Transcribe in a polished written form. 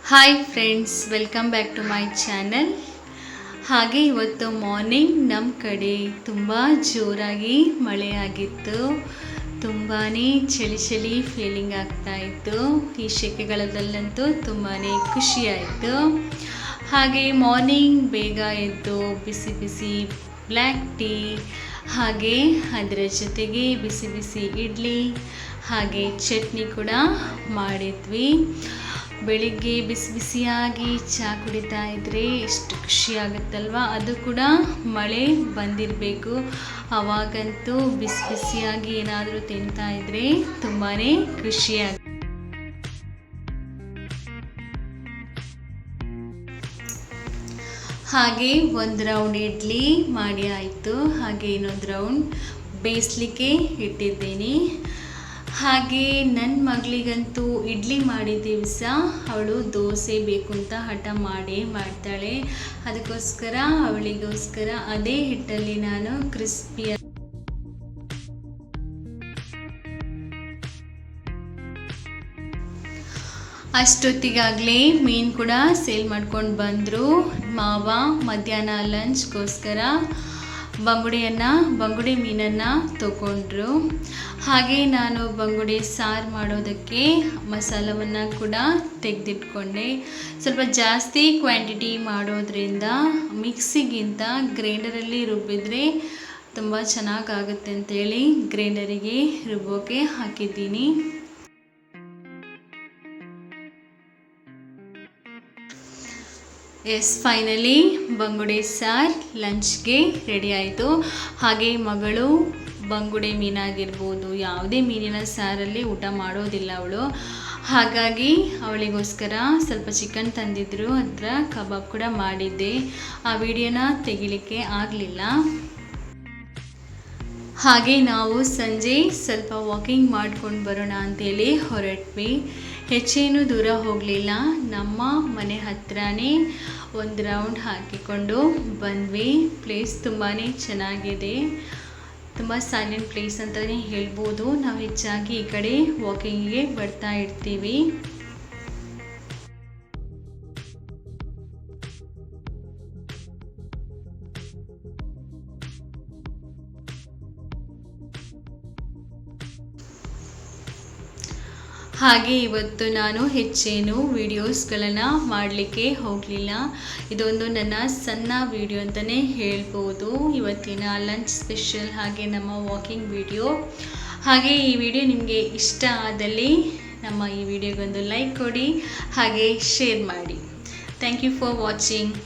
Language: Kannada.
Hi friends, welcome back to my channel. ಹಾಗೆ ಇವತ್ತು ಮಾರ್ನಿಂಗ್ ನಮ್ಮ ಕಡೆ ತುಂಬ ಜೋರಾಗಿ ಮಳೆಯಾಗಿತ್ತು. ತುಂಬಾ ಚಳಿ ಫೀಲಿಂಗ್ ಆಗ್ತಾಯಿತ್ತು. ಈ ಸೆಕೆಗಳಲ್ಲಂತೂ ತುಂಬಾ ಖುಷಿಯಾಯಿತು. ಹಾಗೆ ಮಾರ್ನಿಂಗ್ ಬೇಗ ಎದ್ದು ಬಿಸಿ ಬಿಸಿ ಬ್ಲ್ಯಾಕ್ ಟೀ, ಹಾಗೆ ಅದರ ಜೊತೆಗೆ ಬಿಸಿ ಬಿಸಿ ಇಡ್ಲಿ ಹಾಗೆ ಚಟ್ನಿ ಕೂಡ ಮಾಡಿದ್ವಿ. ಬೆಳಿಗ್ಗೆ ಬಿಸಿ ಬಿಸಿಯಾಗಿ ಚಹಾ ಕುಡಿತಾ ಇದ್ದರೆ ಎಷ್ಟು ಖುಷಿಯಾಗುತ್ತಲ್ವ. ಅದು ಕೂಡ ಮಳೆ ಬಂದಿರಬೇಕು, ಆವಾಗಂತೂ ಬಿಸಿ ಬಿಸಿಯಾಗಿ ಏನಾದರೂ ತಿಂತಾ ಇದ್ದರೆ ತುಂಬಾ ಖುಷಿಯಾಗುತ್ತೆ. ಹಾಗೆ ಒಂದು ರೌಂಡ್ ಇಡ್ಲಿ ಮಾಡಿ ಆಯಿತು. ಹಾಗೆ ಇನ್ನೊಂದು ರೌಂಡ್ ಬೇಯಿಸ್ಲಿಕ್ಕೆ ಇಟ್ಟಿದ್ದೀನಿ. ಹಾಗೆ ನನ್ನ ಮಗಳಿಗಂತೂ ಇಡ್ಲಿ ಮಾಡಿದ ದಿವಸ ಅವಳು ದೋಸೆ ಬೇಕು ಅಂತ ಹಠ ಮಾಡ್ತಾಳೆ. ಅದಕ್ಕೋಸ್ಕರ ಅವಳಿಗೋಸ್ಕರ ಅದೇ ಹಿಟ್ಟಲ್ಲಿ ನಾನು ಕ್ರಿಸ್ಪಿ ಅಷ್ಟೊತ್ತಿಗಾಗಲೇ ಮೀನು ಕೂಡ ಸೇಲ್ ಮಾಡ್ಕೊಂಡು ಬಂದರು. ಮಾವ ಮಧ್ಯಾಹ್ನ ಲಂಚ್ಗೋಸ್ಕರ ಬಂಗುಡೆ ಮೀನನ್ನು ತಗೊಂಡ್ರು. ಹಾಗೆ ನಾನು ಬಂಗುಡೆ ಸಾರು ಮಾಡೋದಕ್ಕೆ ಮಸಾಲವನ್ನು ಕೂಡ ತೆಗೆದಿಟ್ಕೊಂಡೆ. ಸ್ವಲ್ಪ ಜಾಸ್ತಿ ಕ್ವಾಂಟಿಟಿ ಮಾಡೋದ್ರಿಂದ ಮಿಕ್ಸಿಗಿಂತ ಗ್ರೈಂಡರಲ್ಲಿ ರುಬ್ಬಿದರೆ ತುಂಬ ಚೆನ್ನಾಗಾಗುತ್ತೆ ಅಂತೇಳಿ ಗ್ರೈಂಡರಿಗೆ ರುಬ್ಬೋಕ್ಕೆ ಹಾಕಿದ್ದೀನಿ. ಫೈನಲಿ ಬಂಗುಡೆ ಸಾರು ಲಂಚ್ಗೆ ರೆಡಿ ಆಯಿತು. ಹಾಗೆ ಮಗಳು ಬಂಗುಡೆ ಮೀನಾಗಿರ್ಬೋದು, ಯಾವುದೇ ಮೀನಿನ ಸಾರಲ್ಲಿ ಊಟ ಮಾಡೋದಿಲ್ಲ ಅವಳು. ಹಾಗಾಗಿ ಅವಳಿಗೋಸ್ಕರ ಸ್ವಲ್ಪ ಚಿಕನ್ ತಂದಿದ್ದರು, ಅದರ ಕಬಾಬ್ ಕೂಡ ಮಾಡಿದ್ದೆ. ಆ ವಿಡಿಯೋನ ತೆಗಿಲಿಕ್ಕೆ ಆಗಲಿಲ್ಲ. ಹಾಗೆ ನಾವು ಸಂಜೆ ಸ್ವಲ್ಪ ವಾಕಿಂಗ್ ಮಾಡ್ಕೊಂಡು ಬರೋಣ ಅಂತೇಳಿ ಹೊರಟ್ವಿ. ಹೆಚ್ಚೇನು ದೂರ ಹೋಗಲಿಲ್ಲ, ನಮ್ಮ ಮನೆ ಹತ್ರನೇ ಒಂದು ರೌಂಡ್ ಹಾಕಿಕೊಂಡು ಬಂದ್ವಿ. ಪ್ಲೇಸ್ ತುಂಬಾ ಚೆನ್ನಾಗಿದೆ, ತುಂಬ ಸೈಲೆಂಟ್ ಪ್ಲೇಸ್ ಅಂತಲೇ ಹೇಳ್ಬೋದು. ನಾವು ಹೆಚ್ಚಾಗಿ ಈ ಕಡೆ ವಾಕಿಂಗಿಗೆ ಬರ್ತಾ ಇರ್ತೀವಿ. ಹಾಗೆ ಇವತ್ತು ನಾನು ಹೆಚ್ಚೇನು ವಿಡಿಯೋಸ್ಗಳನ್ನು ಮಾಡಲಿಕ್ಕೆ ಹೋಗಲಿಲ್ಲ. ಇದೊಂದು ನನ್ನ ಸಣ್ಣ ವಿಡಿಯೋ ಅಂತಲೇ ಹೇಳ್ಬೋದು, ಇವತ್ತಿನ ಲಂಚ್ ಸ್ಪೆಷಲ್ ಹಾಗೆ ನಮ್ಮ ವಾಕಿಂಗ್ ವಿಡಿಯೋ. ಹಾಗೆ ಈ ವಿಡಿಯೋ ನಿಮಗೆ ಇಷ್ಟ ಆದಲ್ಲಿ ನಮ್ಮ ಈ ವಿಡಿಯೋಗೊಂದು ಲೈಕ್ ಕೊಡಿ, ಹಾಗೆ ಶೇರ್ ಮಾಡಿ. Thank you for watching.